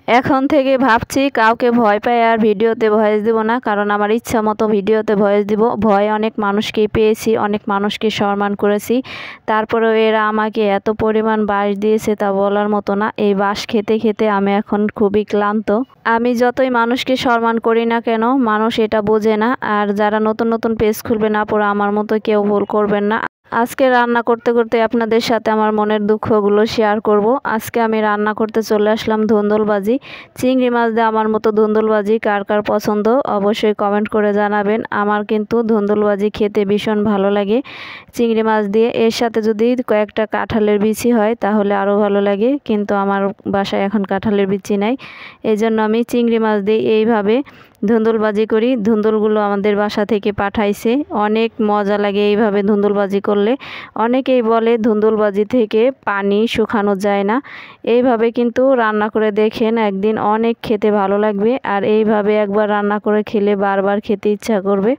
এখন থেকে ভাবছি কাউকে ভয় পাই আর ভিডিওতে ভয়েস দিব না, কারণ আমার ইচ্ছা মতো ভিডিওতে ভয়েস দিব। ভয় অনেক মানুষকেই পেয়েছি, অনেক মানুষকে সম্মান করেছি, তারপরেও এরা আমাকে এত পরিমাণ বাঁশ দিয়েছে তা বলার মতো না। এই বাঁশ খেতে খেতে আমি এখন খুবই ক্লান্ত। আমি যতই মানুষকে সম্মান করি না কেন, মানুষ এটা বোঝে না। আর যারা নতুন নতুন পেজ খুলবে না, পুরো আমার মতো কেউ ভুল করবেন না। আজকে রান্না করতে করতে আপনাদের সাথে আমার মনের দুঃখগুলো শেয়ার করব। আজকে আমি রান্না করতে চলে আসলাম ধুন্দুলবাজি। চিংড়ি মাছ দিয়ে আমার মতো ধুন্দুলবাজি কার কার পছন্দ অবশ্যই কমেন্ট করে জানাবেন। আমার কিন্তু ধুন্দুলবাজি খেতে ভীষণ ভালো লাগে চিংড়ি মাছ দিয়ে। এর সাথে যদি কয়েকটা কাঁঠালের বিচি হয় তাহলে আরও ভালো লাগে, কিন্তু আমার বাসায় এখন কাঁঠালের বিচি নাই, এই জন্য আমি চিংড়ি মাছ দিয়ে এইভাবে ধুন্দুলবাজি করি। ধুন্দুলগুলো আমাদের বাসা থেকে পাঠাইছে, অনেক মজা লাগে এইভাবে ধুন্দুলবাজি করলে। অনেকেই বলে ধুন্দুলবাজি থেকে পানি শুকানো যায় না, এইভাবে কিন্তু রান্না করে দেখেন, একদিন অনেক খেতে ভালো লাগবে। আর এইভাবে একবার রান্না করে খেলে বারবার খেতে ইচ্ছা করবে।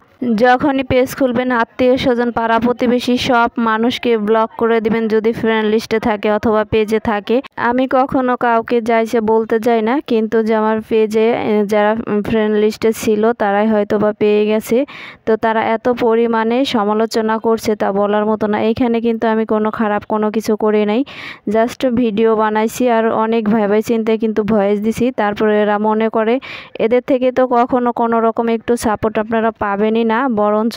যখনই পেজ খুলবেন আত্মীয় স্বজন পাড়া প্রতিবেশী সব মানুষকে ব্লক করে দিবেন যদি ফ্রেন্ড লিস্টে থাকে অথবা পেজে থাকে। আমি কখনো কাউকে যাইছে বলতে যাই না, কিন্তু যে আমার পেজে যারা ফ্রেন্ড লিস্টে ছিল তারাই হয়তো বা পেয়ে গেছে, তো তারা এত পরিমাণে সমালোচনা করছে তা বলার মতো না। এইখানে কিন্তু আমি কোনো খারাপ কোনো কিছু করি নাই, জাস্ট ভিডিও বানাইছি আর অনেক ভাইভাই চিন্তে কিন্তু ভয়েস দিছি। তারপরে এরা মনে করে এদের থেকে তো কখনো কোনো রকম একটু সাপোর্ট আপনারা পাবেনই না, বরঞ্চ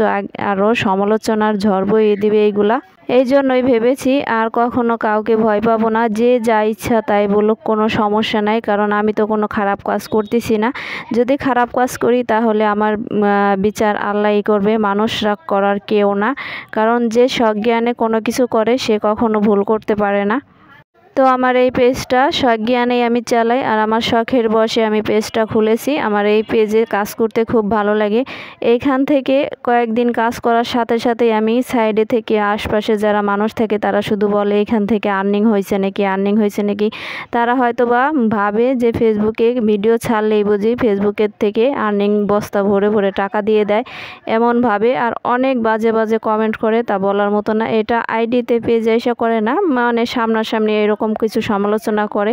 আরও সমালোচনার ঝড় বইয়ে দিবে এইগুলা। এই জন্যই ভেবেছি আর কখনো কাউকে ভয় পাবো না, যে যা ইচ্ছা তাই বলুক, কোনো সমস্যা নাই, কারণ আমি তো কোনো খারাপ কাজ করতেছি না। যদি খারাপ কাজ করি তাহলে আমার বিচার আল্লাহই করবে, মানুষরা করার কেউ না, কারণ যে সজ্ঞানে কোনো কিছু করে সে কখনো ভুল করতে পারে না। তো আমার এই পেজটা সজ্ঞানেই আমি চালাই আর আমার শখের বশে আমি পেজটা খুলেছি। আমার এই পেজে কাজ করতে খুব ভালো লাগে। এইখান থেকে কয়েকদিন কাজ করার সাথে সাথেই আমি সাইডে থেকে আশপাশে যারা মানুষ থাকে তারা শুধু বলে এখান থেকে আর্নিং হয়েছে নাকি, আর্নিং হয়েছে নাকি। তারা হয়তো বা ভাবে যে ফেসবুকে ভিডিও ছাড়লেই বুঝি ফেসবুকের থেকে আর্নিং বস্তা ভরে ভরে টাকা দিয়ে দেয়, এমন ভাবে। আর অনেক বাজে বাজে কমেন্ট করে তা বলার মতো না। এটা আইডিতে পেজে এসে করে না, মানে সামনাসামনি এরকম কিছু সমালোচনা করে,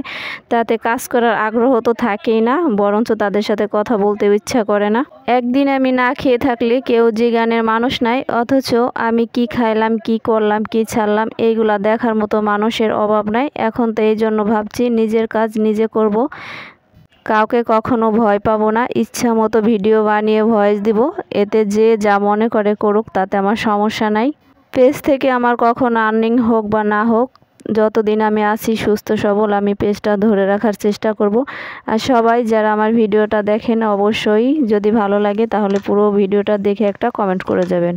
তাতে কাজ করার আগ্রহ তো থাকেই না, বরঞ্চ তাদের সাথে কথা বলতে ইচ্ছা করে না। একদিন আমি না খেয়ে থাকলে কেউ জিগানের মানুষ নাই, অথচ আমি কি খাইলাম, কি করলাম, কি ছাড়লাম এইগুলা দেখার মতো মানুষের অভাব নাই। এখন তো এই জন্য ভাবছি নিজের কাজ নিজে করব, কাউকে কখনো ভয় পাবো না, ইচ্ছা মতো ভিডিও বানিয়ে ভয়েস দিব, এতে যে যা মনে করে করুক, তাতে আমার সমস্যা নাই। পেজ থেকে আমার কখনো আর্নিং হোক বা না হোক, যতদিন আমি আছি সুস্থ সবল আমি পেজটা ধরে রাখার চেষ্টা করব। আর সবাই যারা আমার ভিডিওটা দেখেন অবশ্যই যদি ভালো লাগে তাহলে পুরো ভিডিওটা দেখে একটা কমেন্ট করে যাবেন।